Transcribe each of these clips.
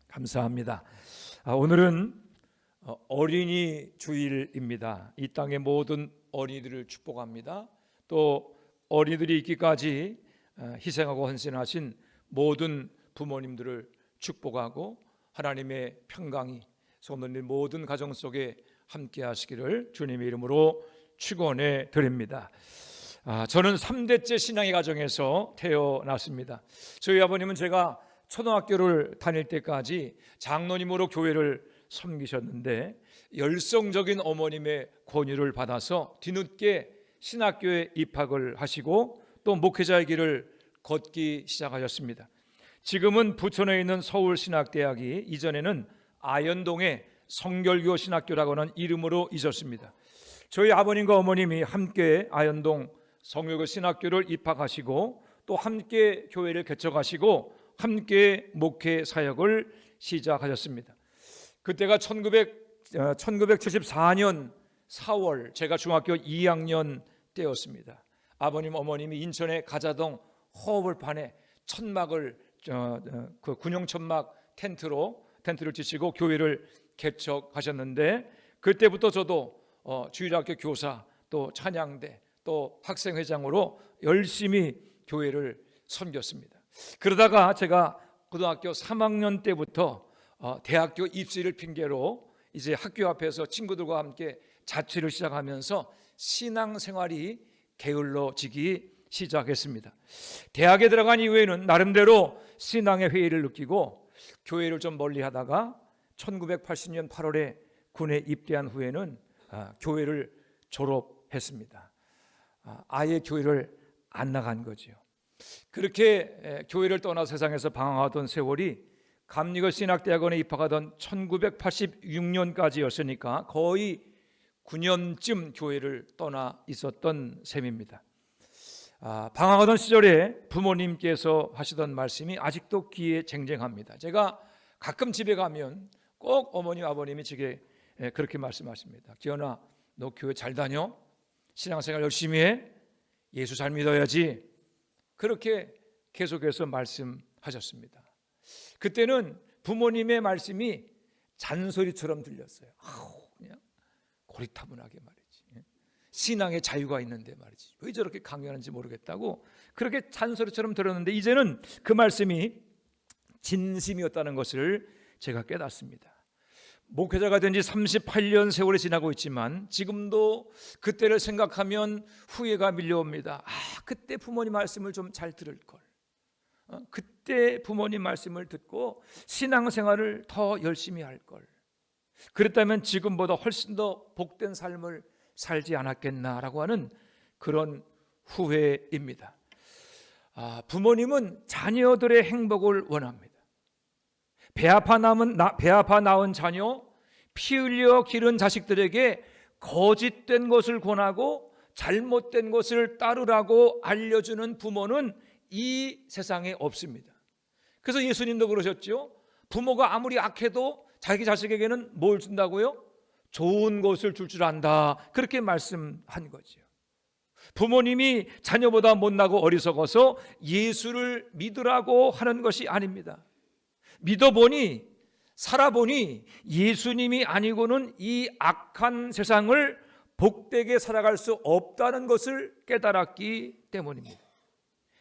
감사합니다. 오늘은 어린이 주일입니다. 이 땅의 모든 어린이들을 축복합니다. 또 어린이들이 있기까지 희생하고 헌신하신 모든 부모님들을 축복하고 하나님의 평강이 소문님 모든 가정 속에 함께 하시기를 주님의 이름으로 축원해 드립니다. 저는 3대째 신앙의 가정에서 태어났습니다. 저희 아버님은 제가 초등학교를 다닐 때까지 장로님으로 교회를 섬기셨는데 열성적인 어머님의 권유를 받아서 뒤늦게 신학교에 입학을 하시고 또 목회자의 길을 걷기 시작하셨습니다. 지금은 부천에 있는 서울신학대학이 이전에는 아현동의 성결교 신학교라고 하는 이름으로 잊었습니다. 저희 아버님과 어머님이 함께 아현동 성결교 신학교를 입학하시고 또 함께 교회를 개척하시고 함께 목회 사역을 시작하셨습니다. 그때가 1974년 4월 제가 중학교 2학년 때였습니다. 아버님 어머님이 인천의 가자동 허벌판에 천막을 그 군용 천막 텐트를 치시고 교회를 개척하셨는데 그때부터 저도 주일학교 교사 또 찬양대 또 학생회장으로 열심히 교회를 섬겼습니다. 그러다가 제가 고등학교 3학년 때부터 대학교 입시를 핑계로 이제 학교 앞에서 친구들과 함께 자취를 시작하면서 신앙생활이 게을러지기 시작했습니다. 대학에 들어간 이후에는 나름대로 신앙의 회의를 느끼고 교회를 좀 멀리 하다가 1980년 8월에 군에 입대한 후에는 교회를 졸업했습니다. 아예 교회를 안 나간 거죠. 그렇게 교회를 떠나 세상에서 방황하던 세월이 감리교 신학대학원에 입학하던 1986년까지였으니까 거의 9년쯤 교회를 떠나 있었던 셈입니다. 방황하던 시절에 부모님께서 하시던 말씀이 아직도 귀에 쟁쟁합니다. 제가 가끔 집에 가면 꼭 어머님 아버님이 제게 그렇게 말씀하십니다. 기현아, 너 교회 잘 다녀? 신앙생활 열심히 해? 예수 잘 믿어야지. 그렇게 계속해서 말씀하셨습니다. 그때는 부모님의 말씀이 잔소리처럼 들렸어요. 그냥 고리타분하게 말이지. 신앙의 자유가 있는데 말이지. 왜 저렇게 강요하는지 모르겠다고 그렇게 잔소리처럼 들었는데 이제는 그 말씀이 진심이었다는 것을 제가 깨닫습니다. 목회자가 된 지 38년 세월이 지나고 있지만 지금도 그때를 생각하면 후회가 밀려옵니다. 그때 부모님 말씀을 좀 잘 들을 걸. 그때 부모님 말씀을 듣고 신앙생활을 더 열심히 할 걸. 그랬다면 지금보다 훨씬 더 복된 삶을 살지 않았겠나라고 하는 그런 후회입니다. 부모님은 자녀들의 행복을 원합니다. 배 아파 낳은 자녀, 피 흘려 기른 자식들에게 거짓된 것을 권하고 잘못된 것을 따르라고 알려주는 부모는 이 세상에 없습니다. 그래서 예수님도 그러셨죠. 부모가 아무리 악해도 자기 자식에게는 뭘 준다고요? 좋은 것을 줄 안다. 그렇게 말씀한 거죠. 부모님이 자녀보다 못나고 어리석어서 예수를 믿으라고 하는 것이 아닙니다. 믿어보니 살아보니 예수님이 아니고는 이 악한 세상을 복되게 살아갈 수 없다는 것을 깨달았기 때문입니다.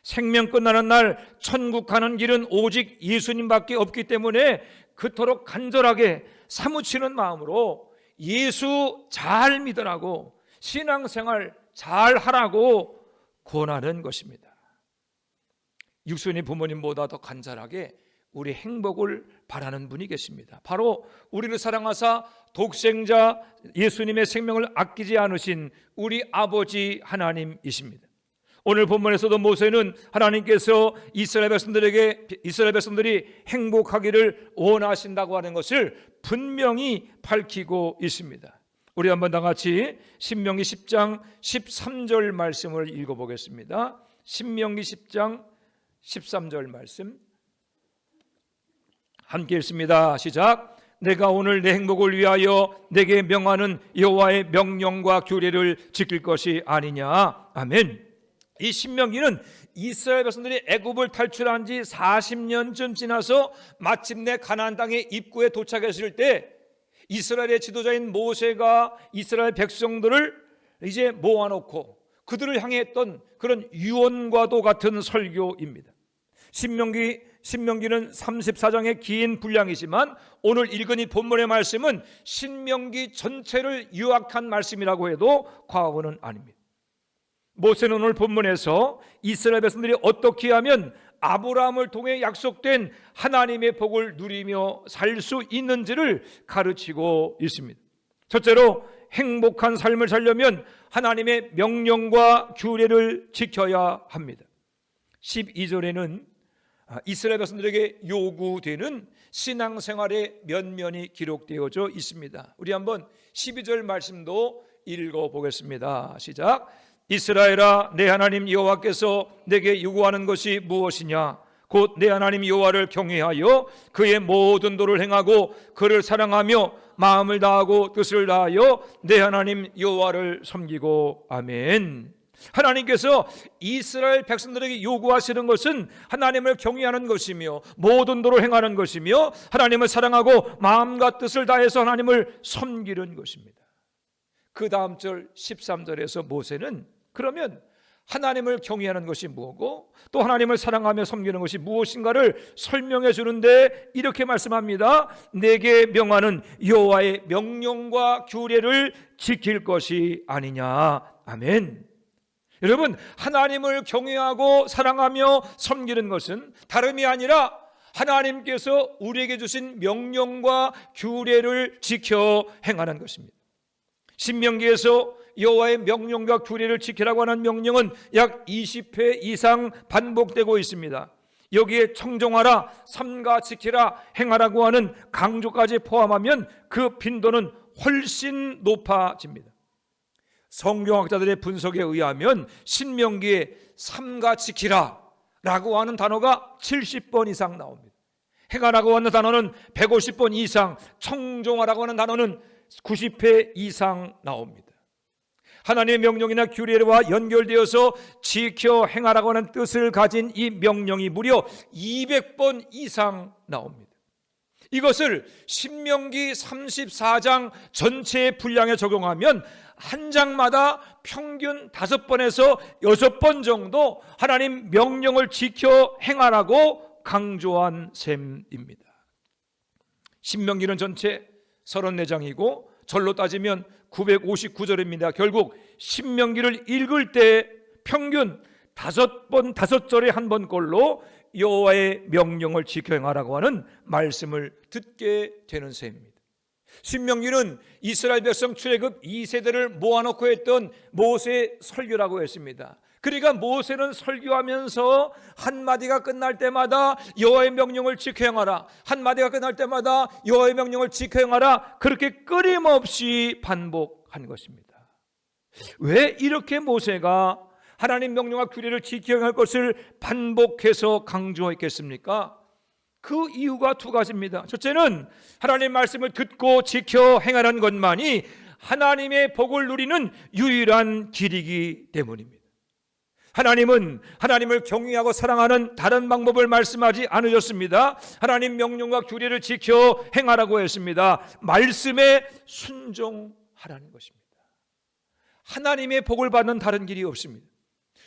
생명 끝나는 날 천국 가는 길은 오직 예수님밖에 없기 때문에 그토록 간절하게 사무치는 마음으로 예수 잘 믿으라고 신앙생활 잘 하라고 권하는 것입니다. 육순이 부모님보다 더 간절하게 우리 행복을 바라는 분이 계십니다. 바로 우리를 사랑하사 독생자 예수님의 생명을 아끼지 않으신 우리 아버지 하나님이십니다. 오늘 본문에서도 모세는 하나님께서 이스라엘 백성들이 행복하기를 원하신다고 하는 것을 분명히 밝히고 있습니다. 우리 한번 다 같이 신명기 10장 13절 말씀을 읽어보겠습니다. 신명기 10장 13절 말씀 함께 읽습니다. 시작. 내가 오늘 내 행복을 위하여 내게 명하는 여호와의 명령과 규례를 지킬 것이 아니냐. 아멘. 이 신명기는 이스라엘 백성들이 애굽을 탈출한 지 40년쯤 지나서 마침내 가나안 땅의 입구에 도착했을 때 이스라엘의 지도자인 모세가 이스라엘 백성들을 이제 모아놓고 그들을 향해 했던 그런 유언과도 같은 설교입니다. 신명기는 34장의 긴 분량이지만 오늘 읽은 이 본문의 말씀은 신명기 전체를 요약한 말씀이라고 해도 과언은 아닙니다. 모세는 오늘 본문에서 이스라엘 백성들이 어떻게 하면 아브라함을 통해 약속된 하나님의 복을 누리며 살 수 있는지를 가르치고 있습니다. 첫째로 행복한 삶을 살려면 하나님의 명령과 규례를 지켜야 합니다. 12절에는 이스라엘 백성들에게 요구되는 신앙생활의 면면이 기록되어져 있습니다. 우리 한번 12절 말씀도 읽어보겠습니다. 시작. 이스라엘아, 내 하나님 여호와께서 내게 요구하는 것이 무엇이냐? 곧 내 하나님 여호와를 경외하여 그의 모든 도를 행하고 그를 사랑하며 마음을 다하고 뜻을 다하여 내 하나님 여호와를 섬기고. 아멘. 하나님께서 이스라엘 백성들에게 요구하시는 것은 하나님을 경외하는 것이며 모든 도를 행하는 것이며 하나님을 사랑하고 마음과 뜻을 다해서 하나님을 섬기는 것입니다. 그 다음 절 13절에서 모세는 그러면 하나님을 경외하는 것이 무엇이고 또 하나님을 사랑하며 섬기는 것이 무엇인가를 설명해 주는데 이렇게 말씀합니다. 내게 명하는 여호와의 명령과 규례를 지킬 것이 아니냐. 아멘. 여러분, 하나님을 경외하고 사랑하며 섬기는 것은 다름이 아니라 하나님께서 우리에게 주신 명령과 규례를 지켜 행하는 것입니다. 신명기에서 여호와의 명령과 규례를 지키라고 하는 명령은 약 20회 이상 반복되고 있습니다. 여기에 청종하라, 삼가 지키라, 행하라고 하는 강조까지 포함하면 그 빈도는 훨씬 높아집니다. 성경학자들의 분석에 의하면 신명기에 삼가 지키라 라고 하는 단어가 70번 이상 나옵니다. 행하라고 하는 단어는 150번 이상, 청종하라고 하는 단어는 90회 이상 나옵니다. 하나님의 명령이나 규례와 연결되어서 지켜 행하라고 하는 뜻을 가진 이 명령이 무려 200번 이상 나옵니다. 이것을 신명기 34장 전체의 분량에 적용하면 한 장마다 평균 5번에서 6번 정도 하나님 명령을 지켜 행하라고 강조한 셈입니다. 신명기는 전체 34장이고 절로 따지면 959절입니다. 결국 신명기를 읽을 때 평균 5절에 한 번꼴로 여호와의 명령을 지켜 행하라고 하는 말씀을 듣게 되는 셈입니다. 신명기는 이스라엘 백성 출애굽 2세대를 모아놓고 했던 모세의 설교라고 했습니다. 그러니까 모세는 설교하면서 한마디가 끝날 때마다 여호와의 명령을 지켜 행하라, 한마디가 끝날 때마다 여호와의 명령을 지켜 행하라, 그렇게 끊임없이 반복한 것입니다. 왜 이렇게 모세가 하나님 명령과 규례를 지켜 행할 것을 반복해서 강조했겠습니까? 그 이유가 두 가지입니다. 첫째는 하나님 말씀을 듣고 지켜 행하는 것만이 하나님의 복을 누리는 유일한 길이기 때문입니다. 하나님은 하나님을 경외하고 사랑하는 다른 방법을 말씀하지 않으셨습니다. 하나님 명령과 규례를 지켜 행하라고 했습니다. 말씀에 순종하라는 것입니다. 하나님의 복을 받는 다른 길이 없습니다.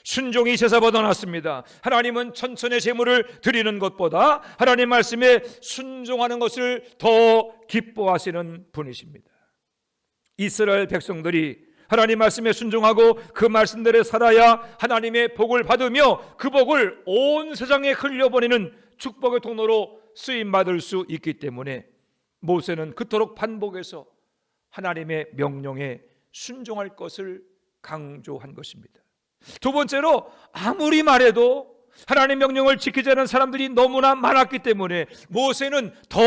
순종이 제사보다 낫습니다. 하나님은 천천의 제물을 드리는 것보다 하나님 말씀에 순종하는 것을 더 기뻐하시는 분이십니다. 이스라엘 백성들이 하나님 말씀에 순종하고 그 말씀대로 살아야 하나님의 복을 받으며 그 복을 온 세상에 흘려보내는 축복의 통로로 쓰임받을 수 있기 때문에 모세는 그토록 반복해서 하나님의 명령에 순종할 것을 강조한 것입니다. 두 번째로 아무리 말해도 하나님의 명령을 지키지 않은 사람들이 너무나 많았기 때문에 모세는 더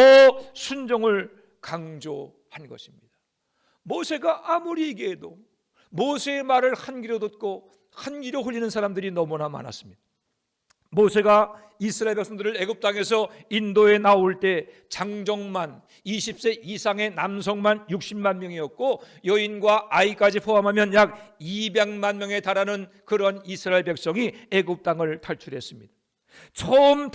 순종을 강조한 것입니다. 모세가 아무리 얘기해도 모세의 말을 한 귀로 듣고 한 귀로 흘리는 사람들이 너무나 많았습니다. 모세가 이스라엘 백성들을 애굽 땅에서 인도에 나올 때 장정만 20세 이상의 남성만 60만 명이었고 여인과 아이까지 포함하면 약 200만 명에 달하는 그런 이스라엘 백성이 애굽 땅을 탈출했습니다. 처음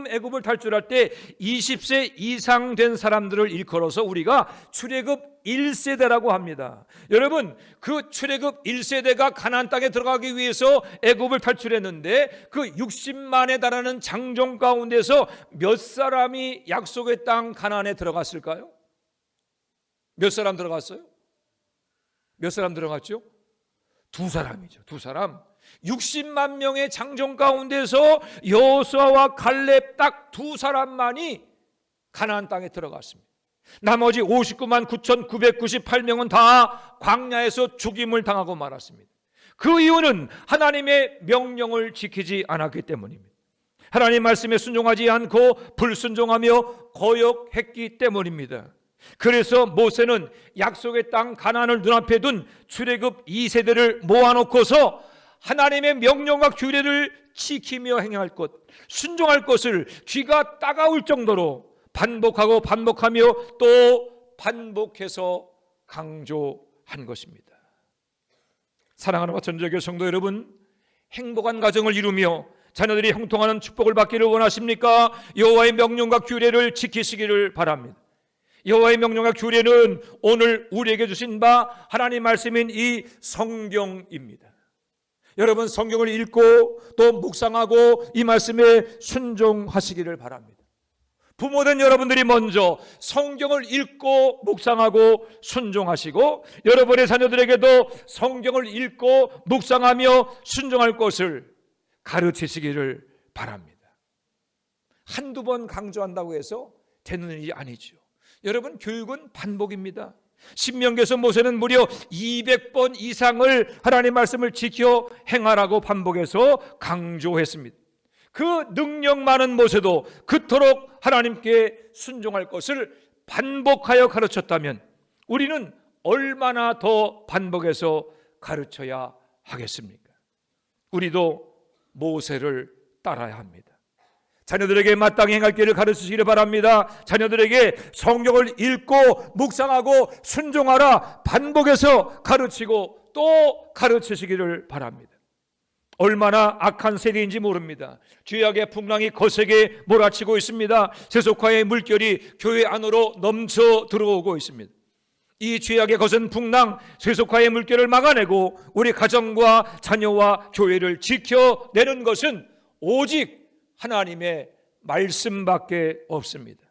애굽을 탈출할 때 20세 이상 된 사람들을 일컬어서 우리가 출애굽 1세대라고 합니다. 여러분, 그 출애굽 1세대가 가나안 땅에 들어가기 위해서 애굽을 탈출했는데 그 60만에 달하는 장정 가운데서 몇 사람이 약속의 땅 가나안에 들어갔을까요? 몇 사람 들어갔어요? 몇 사람 들어갔죠? 두 사람이죠. 두 사람. 60만 명의 장정 가운데서 여호수아와 갈렙 딱 두 사람만이 가나안 땅에 들어갔습니다. 나머지 59만 9,998명은 다 광야에서 죽임을 당하고 말았습니다. 그 이유는 하나님의 명령을 지키지 않았기 때문입니다. 하나님 말씀에 순종하지 않고 불순종하며 거역했기 때문입니다. 그래서 모세는 약속의 땅 가나안을 눈앞에 둔 출애굽 2세대를 모아놓고서 하나님의 명령과 규례를 지키며 행할 것, 순종할 것을 귀가 따가울 정도로 반복하고 반복하며 또 반복해서 강조한 것입니다. 사랑하는 전적의 성도 여러분, 행복한 가정을 이루며 자녀들이 형통하는 축복을 받기를 원하십니까? 여호와의 명령과 규례를 지키시기를 바랍니다. 여호와의 명령과 규례는 오늘 우리에게 주신 바 하나님 말씀인 이 성경입니다. 여러분, 성경을 읽고 또 묵상하고 이 말씀에 순종하시기를 바랍니다. 부모된 여러분들이 먼저 성경을 읽고 묵상하고 순종하시고 여러분의 자녀들에게도 성경을 읽고 묵상하며 순종할 것을 가르치시기를 바랍니다. 한두 번 강조한다고 해서 되는 일이 아니죠. 여러분, 교육은 반복입니다. 신명기에서 모세는 무려 200번 이상을 하나님 말씀을 지켜 행하라고 반복해서 강조했습니다. 그 능력 많은 모세도 그토록 하나님께 순종할 것을 반복하여 가르쳤다면 우리는 얼마나 더 반복해서 가르쳐야 하겠습니까? 우리도 모세를 따라야 합니다. 자녀들에게 마땅히 행할 길을 가르치시기를 바랍니다. 자녀들에게 성경을 읽고 묵상하고 순종하라 반복해서 가르치고 또 가르치시기를 바랍니다. 얼마나 악한 세대인지 모릅니다. 죄악의 풍랑이 거세게 몰아치고 있습니다. 세속화의 물결이 교회 안으로 넘쳐 들어오고 있습니다. 이 죄악의 거센 풍랑, 세속화의 물결을 막아내고 우리 가정과 자녀와 교회를 지켜내는 것은 오직 하나님의 말씀밖에 없습니다.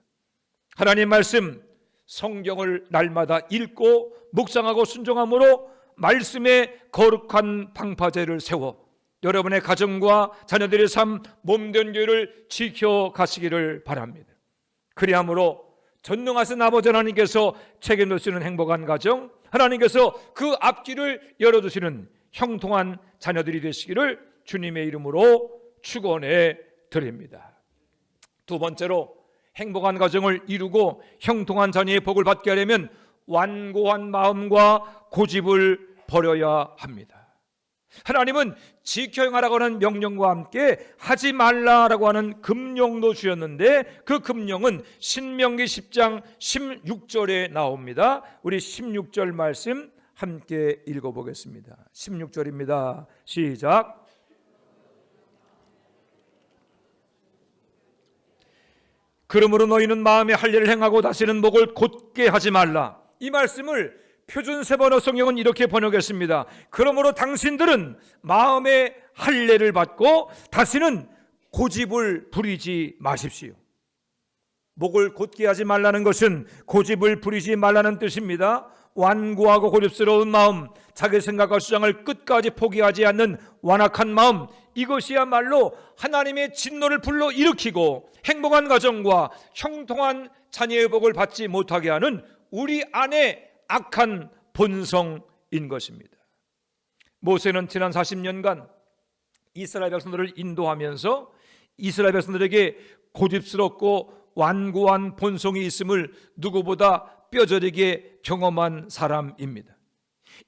하나님 말씀, 성경을 날마다 읽고 묵상하고 순종함으로 말씀의 거룩한 방파제를 세워 여러분의 가정과 자녀들의 삶, 몸된 교회를 지켜가시기를 바랍니다. 그리함으로 전능하신 아버지 하나님께서 책임지시는 행복한 가정, 하나님께서 그 앞길을 열어주시는 형통한 자녀들이 되시기를 주님의 이름으로 축원해 드립니다. 두 번째로, 행복한 가정을 이루고 형통한 자녀의 복을 받게 하려면 완고한 마음과 고집을 버려야 합니다. 하나님은 지켜 행하라고 하는 명령과 함께 하지 말라라고 하는 금령도 주셨는데 그 금령은 신명기 10장 16절에 나옵니다. 우리 16절 말씀 함께 읽어보겠습니다. 16절입니다. 시작. 그러므로 너희는 마음에 할례를 행하고 다시는 목을 곧게 하지 말라. 이 말씀을 표준 세번호 성경은 이렇게 번역했습니다. 그러므로 당신들은 마음에 할례를 받고 다시는 고집을 부리지 마십시오. 목을 곧게 하지 말라는 것은 고집을 부리지 말라는 뜻입니다. 완고하고 고집스러운 마음, 자기 생각과 주장을 끝까지 포기하지 않는 완악한 마음, 이것이야말로 하나님의 진노를 불러일으키고 행복한 가정과 형통한 자녀의 복을 받지 못하게 하는 우리 안에 악한 본성인 것입니다. 모세는 지난 40년간 이스라엘 백성들을 인도하면서 이스라엘 백성들에게 고집스럽고 완고한 본성이 있음을 누구보다 뼈저리게 경험한 사람입니다.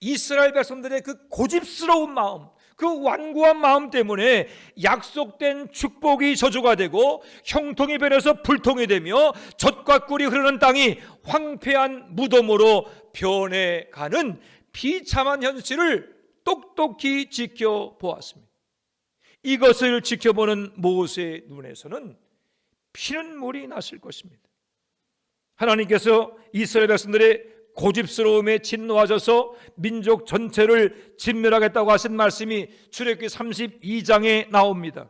이스라엘 백성들의 그 고집스러운 마음, 그 완고한 마음 때문에 약속된 축복이 저주가 되고 형통이 변해서 불통이 되며 젖과 꿀이 흐르는 땅이 황폐한 무덤으로 변해가는 비참한 현실을 똑똑히 지켜보았습니다. 이것을 지켜보는 모세의 눈에서는 피눈물이 났을 것입니다. 하나님께서 이스라엘 백성들의 고집스러움에 진노하셔서 민족 전체를 진멸하겠다고 하신 말씀이 출애굽기 32장에 나옵니다.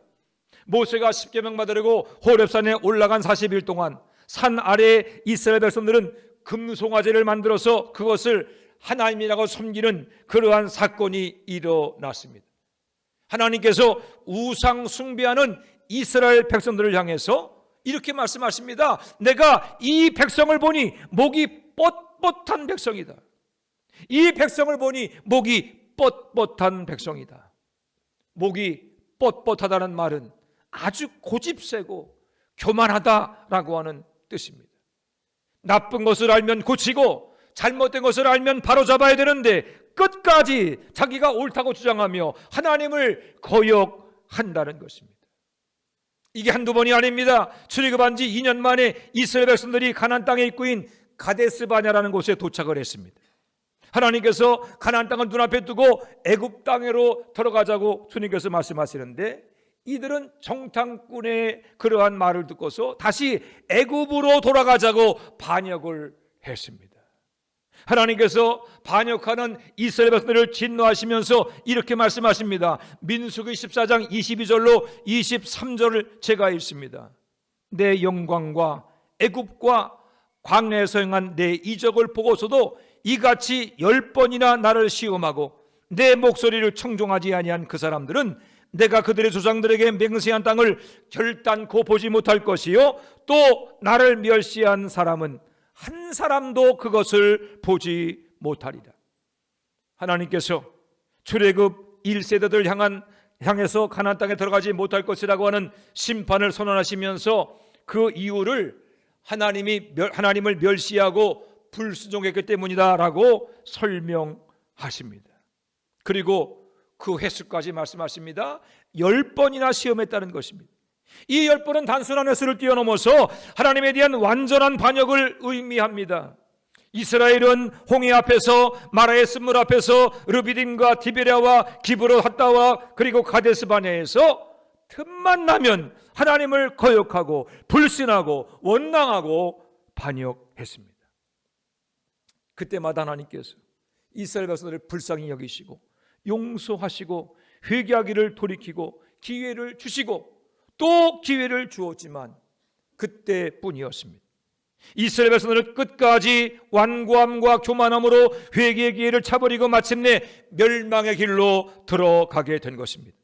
모세가 십계명 받으려고 호렙산에 올라간 40일 동안 산 아래에 이스라엘 백성들은 금송아지를 만들어서 그것을 하나님이라고 섬기는 그러한 사건이 일어났습니다. 하나님께서 우상 숭배하는 이스라엘 백성들을 향해서 이렇게 말씀하십니다. 내가 이 백성을 보니 목이 뻣뻣한 백성이다. 이 백성을 보니 목이 뻣뻣한 백성이다. 목이 뻣뻣하다는 말은 아주 고집세고 교만하다라고 하는 뜻입니다. 나쁜 것을 알면 고치고 잘못된 것을 알면 바로잡아야 되는데 끝까지 자기가 옳다고 주장하며 하나님을 거역한다는 것입니다. 이게 한두 번이 아닙니다. 출애굽한 지 2년 만에 이스라엘 백성들이 가나안 땅의 입구인 가데스 바냐라는 곳에 도착을 했습니다. 하나님께서 가나안 땅을 눈앞에 두고 애굽 땅으로 들어가자고 주님께서 말씀하시는데 이들은 정탐꾼의 그러한 말을 듣고서 다시 애굽으로 돌아가자고 반역을 했습니다. 하나님께서 반역하는 이스라엘 백성들을 진노하시면서 이렇게 말씀하십니다. 민수기 14장 22절로 23절을 제가 읽습니다. 내 영광과 애굽과 광야에서 행한 내 이적을 보고서도 이같이 10번이나 나를 시험하고 내 목소리를 청종하지 아니한 그 사람들은 내가 그들의 조상들에게 맹세한 땅을 결단코 보지 못할 것이요 또 나를 멸시한 사람은 한 사람도 그것을 보지 못하리라. 하나님께서 출애굽 1세대들 향해서 가나안 땅에 들어가지 못할 것이라고 하는 심판을 선언하시면서 그 이유를 하나님을 멸시하고 불순종했기 때문이다라고 설명하십니다. 그리고 그 횟수까지 말씀하십니다. 10번이나 시험했다는 것입니다. 이 10번은 단순한 횟수를 뛰어넘어서 하나님에 대한 완전한 반역을 의미합니다. 이스라엘은 홍해 앞에서 마라의 쓴물 앞에서 르비딤과 디베랴와 기브롯 핫다와 그리고 가데스 바냐에서 틈만 나면 하나님을 거역하고 불신하고 원망하고 반역했습니다. 그때마다 하나님께서 이스라엘 백성들을 불쌍히 여기시고 용서하시고 회개하기를 돌이키고 기회를 주시고 또 기회를 주었지만 그때뿐이었습니다. 이스라엘 백성들은 끝까지 완고함과 교만함으로 회개의 기회를 차버리고 마침내 멸망의 길로 들어가게 된 것입니다.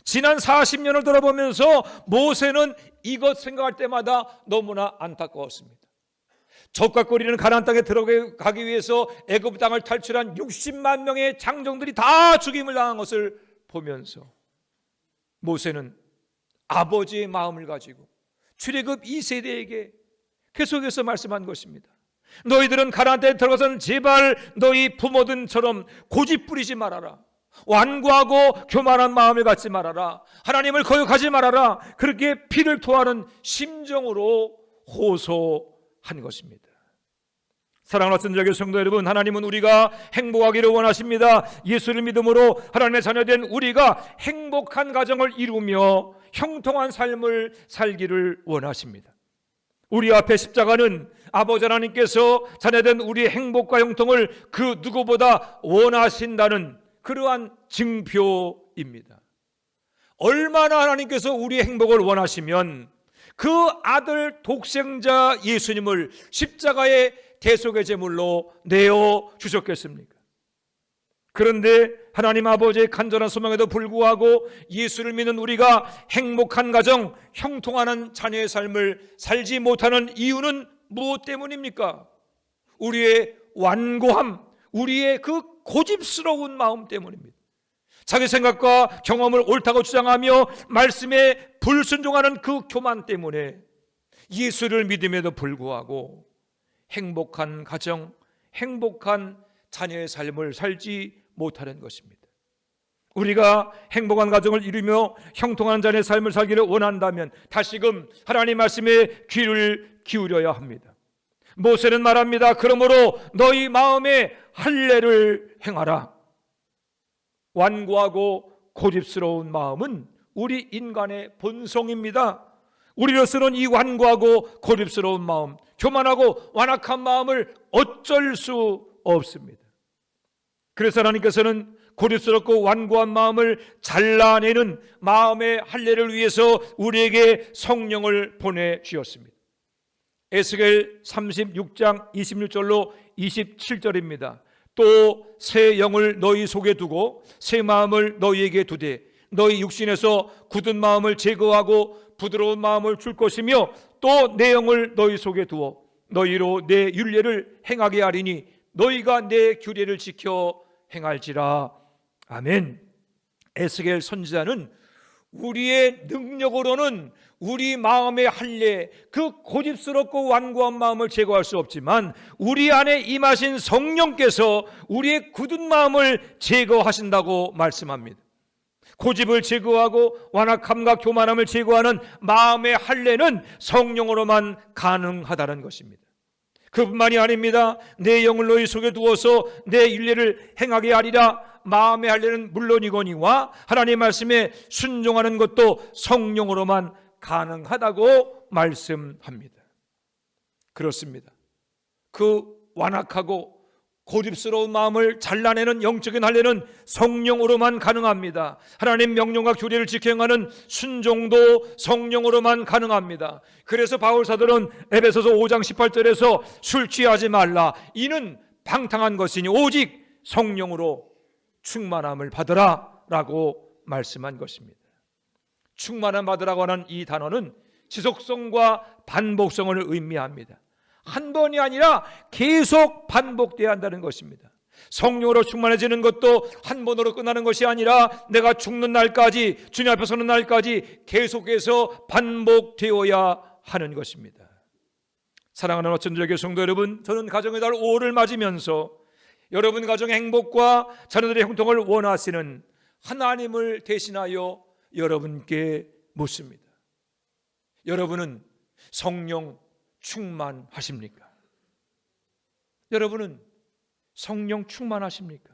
지난 40년을 돌아보면서 모세는 이것 생각할 때마다 너무나 안타까웠습니다. 젖과 꿀이는 가나안 땅에 들어가기 위해서 애굽 땅을 탈출한 60만 명의 장정들이 다 죽임을 당한 것을 보면서 모세는 아버지의 마음을 가지고 출애굽 2세대에게 계속해서 말씀한 것입니다. 너희들은 가나안 땅에 들어가서는 제발 너희 부모들처럼 고집 부리지 말아라. 완고하고 교만한 마음을 갖지 말아라. 하나님을 거역하지 말아라. 그렇게 피를 토하는 심정으로 호소한 것입니다. 사랑하는 성도의 성도 여러분, 하나님은 우리가 행복하기를 원하십니다. 예수를 믿음으로 하나님의 자녀된 우리가 행복한 가정을 이루며 형통한 삶을 살기를 원하십니다. 우리 앞에 십자가는 아버지 하나님께서 자녀된 우리의 행복과 형통을 그 누구보다 원하신다는 그러한 증표입니다. 얼마나 하나님께서 우리의 행복을 원하시면 그 아들 독생자 예수님을 십자가의 대속의 제물로 내어 주셨겠습니까? 그런데 하나님 아버지의 간절한 소망에도 불구하고 예수를 믿는 우리가 행복한 가정, 형통하는 자녀의 삶을 살지 못하는 이유는 무엇 때문입니까? 우리의 완고함, 우리의 그 고집스러운 마음 때문입니다. 자기 생각과 경험을 옳다고 주장하며 말씀에 불순종하는 그 교만 때문에 예수를 믿음에도 불구하고 행복한 가정, 행복한 자녀의 삶을 살지 못하는 것입니다. 우리가 행복한 가정을 이루며 형통한 자녀의 삶을 살기를 원한다면 다시금 하나님 말씀에 귀를 기울여야 합니다. 모세는 말합니다. 그러므로 너희 마음에 할례를 행하라. 완고하고 고집스러운 마음은 우리 인간의 본성입니다. 우리로서는 이 완고하고 고집스러운 마음, 교만하고 완악한 마음을 어쩔 수 없습니다. 그래서 하나님께서는 고집스럽고 완고한 마음을 잘라내는 마음의 할례를 위해서 우리에게 성령을 보내주셨습니다. 에스겔 36장 26절로 27절입니다. 또 새 영을 너희 속에 두고 새 마음을 너희에게 두되 너희 육신에서 굳은 마음을 제거하고 부드러운 마음을 줄 것이며 또 내 영을 너희 속에 두어 너희로 내 율례를 행하게 하리니 너희가 내 규례를 지켜 행할지라. 아멘. 에스겔 선지자는 우리의 능력으로는 우리 마음의 할례, 그 고집스럽고 완고한 마음을 제거할 수 없지만 우리 안에 임하신 성령께서 우리의 굳은 마음을 제거하신다고 말씀합니다. 고집을 제거하고 완악함과 교만함을 제거하는 마음의 할례는 성령으로만 가능하다는 것입니다. 그뿐만이 아닙니다. 내 영을 너희 속에 두어서 내 율례를 행하게 하리라. 마음의 할례는 물론이거니와 하나님의 말씀에 순종하는 것도 성령으로만 가능하다고 말씀합니다. 그렇습니다. 그 완악하고 고집스러운 마음을 잘라내는 영적인 할례는 성령으로만 가능합니다. 하나님 명령과 규례를 지켜 행하는 순종도 성령으로만 가능합니다. 그래서 바울 사도는 에베소서 5장 18절에서 술 취하지 말라. 이는 방탕한 것이니 오직 성령으로 충만함을 받으라 라고 말씀한 것입니다. 충만함 받으라고 하는 이 단어는 지속성과 반복성을 의미합니다. 한 번이 아니라 계속 반복돼야 한다는 것입니다. 성령으로 충만해지는 것도 한 번으로 끝나는 것이 아니라 내가 죽는 날까지, 주님 앞에 서는 날까지 계속해서 반복되어야 하는 것입니다. 사랑하는 어천절교 성도 여러분, 저는 가정의 달 5를 맞으면서 여러분 가정의 행복과 자녀들의 형통을 원하시는 하나님을 대신하여 여러분께 묻습니다. 여러분은 성령 충만하십니까? 여러분은 성령 충만하십니까?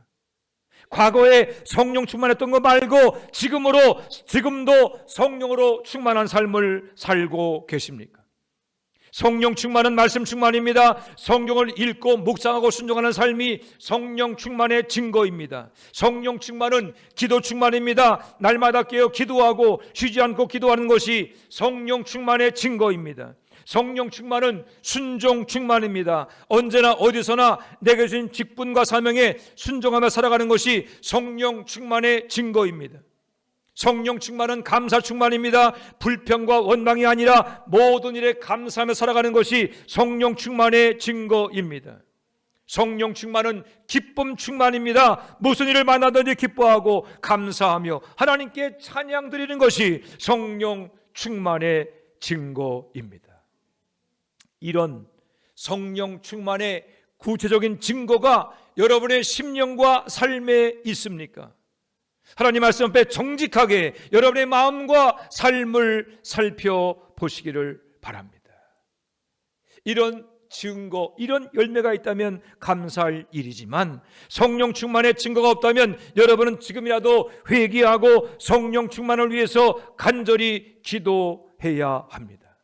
과거에 성령 충만했던 거 말고 지금도 성령으로 충만한 삶을 살고 계십니까? 성령 충만은 말씀 충만입니다. 성경을 읽고 묵상하고 순종하는 삶이 성령 충만의 증거입니다. 성령 충만은 기도 충만입니다. 날마다 깨어 기도하고 쉬지 않고 기도하는 것이 성령 충만의 증거입니다. 성령 충만은 순종 충만입니다. 언제나 어디서나 내게 주신 직분과 사명에 순종하며 살아가는 것이 성령 충만의 증거입니다. 성령 충만은 감사 충만입니다. 불평과 원망이 아니라 모든 일에 감사하며 살아가는 것이 성령 충만의 증거입니다. 성령 충만은 기쁨 충만입니다. 무슨 일을 만나든지 기뻐하고 감사하며 하나님께 찬양 드리는 것이 성령 충만의 증거입니다. 이런 성령 충만의 구체적인 증거가 여러분의 심령과 삶에 있습니까? 하나님 말씀 앞에 정직하게 여러분의 마음과 삶을 살펴보시기를 바랍니다. 이런 증거, 이런 열매가 있다면 감사할 일이지만 성령 충만의 증거가 없다면 여러분은 지금이라도 회개하고 성령 충만을 위해서 간절히 기도해야 합니다.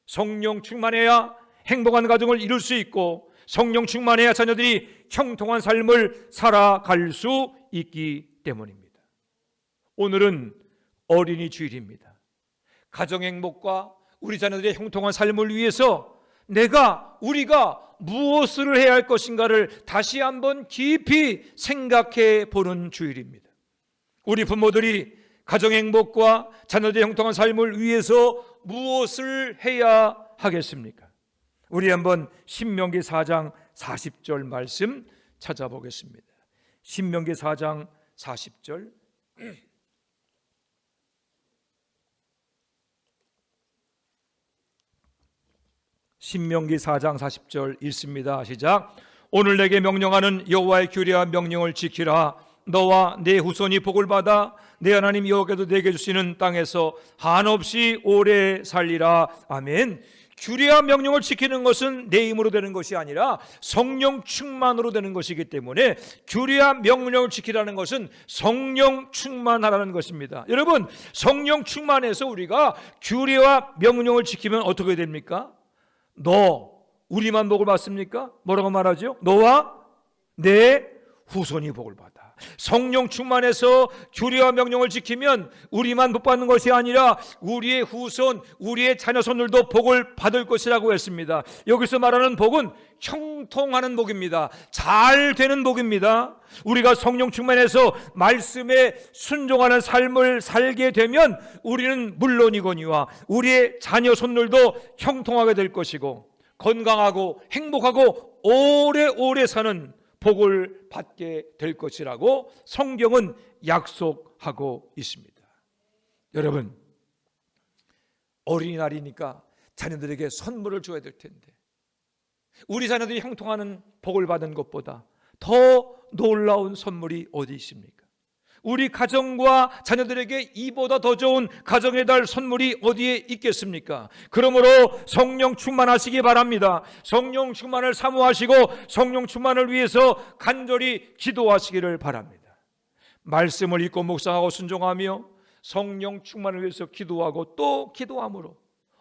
성령 충만해야 행복한 가정을 이룰 수 있고 성령 충만해야 자녀들이 형통한 삶을 살아갈 수 있기 때문입니다. 오늘은 어린이 주일입니다. 가정 행복과 우리 자녀들의 형통한 삶을 위해서 우리가 무엇을 해야 할 것인가를 다시 한번 깊이 생각해 보는 주일입니다. 우리 부모들이 가정 행복과 자녀들의 형통한 삶을 위해서 무엇을 해야 하겠습니까? 우리 한번 신명기 4장 40절 말씀 찾아보겠습니다. 신명기 4장 40절 신명기 4장 40절 읽습니다. 시작. 오늘 내게 명령하는 여호와의 규례와 명령을 지키라. 너와 내 후손이 복을 받아 내 하나님 여호와께서 내게 주시는 땅에서 한없이 오래 살리라. 아멘. 규례와 명령을 지키는 것은 내 힘으로 되는 것이 아니라 성령 충만으로 되는 것이기 때문에 규례와 명령을 지키라는 것은 성령 충만하라는 것입니다. 여러분, 성령 충만해서 우리가 규례와 명령을 지키면 어떻게 됩니까? 우리만 복을 받습니까? 뭐라고 말하죠? 너와 내 후손이 복을 받아. 성령 충만해서 규례와 명령을 지키면 우리만 복 받는 것이 아니라 우리의 후손, 우리의 자녀손들도 복을 받을 것이라고 했습니다. 여기서 말하는 복은 형통하는 복입니다. 잘 되는 복입니다. 우리가 성령 충만해서 말씀에 순종하는 삶을 살게 되면 우리는 물론이거니와 우리의 자녀손들도 형통하게 될 것이고 건강하고 행복하고 오래오래 사는 복을 받게 될 것이라고 성경은 약속하고 있습니다. 여러분, 어린이날이니까 자녀들에게 선물을 줘야 될 텐데 우리 자녀들이 형통하는 복을 받은 것보다 더 놀라운 선물이 어디 있습니까? 우리 가정과 자녀들에게 이보다 더 좋은 가정의 달 선물이 어디에 있겠습니까? 그러므로 성령 충만하시기 바랍니다. 성령 충만을 사모하시고 성령 충만을 위해서 간절히 기도하시기를 바랍니다. 말씀을 읽고 묵상하고 순종하며 성령 충만을 위해서 기도하고 또 기도함으로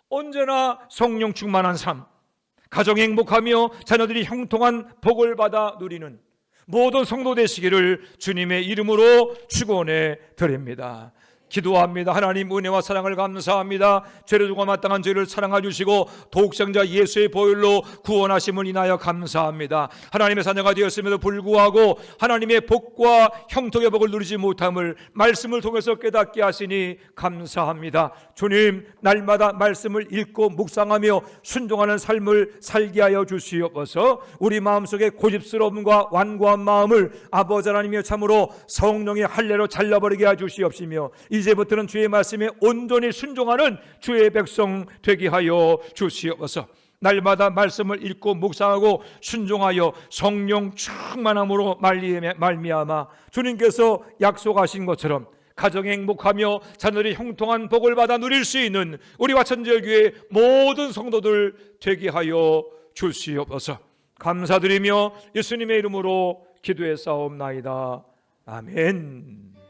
언제나 성령 충만한 삶, 가정이 행복하며 자녀들이 형통한 복을 받아 누리는 모든 성도 되시기를 주님의 이름으로 축원해 드립니다. 기도합니다. 하나님 은혜와 사랑을 감사합니다. 죄를 주고 마땅한 죄를 사랑해 주시고 독생자 예수의 보혈로 구원하심을 인하여 감사합니다. 하나님의 자녀가 되었음에도 불구하고 하나님의 복과 형통의 복을 누리지 못함을 말씀을 통해서 깨닫게 하시니 감사합니다. 주님, 날마다 말씀을 읽고 묵상하며 순종하는 삶을 살게 하여 주시옵소서. 우리 마음속에 고집스러움과 완고한 마음을 아버지 하나님이여 참으로 성령의 할례로 잘라버리게 해 주시옵시며 이제부터는 주의 말씀에 온전히 순종하는 주의 백성 되게 하여 주시옵소서. 날마다 말씀을 읽고 묵상하고 순종하여 성령 충만함으로 말미암아 주님께서 약속하신 것처럼 가정이 행복하며 자녀들이 형통한 복을 받아 누릴 수 있는 우리 와천제일교회 모든 성도들 되게 하여 주시옵소서. 감사드리며 예수님의 이름으로 기도해 싸움나이다. 아멘.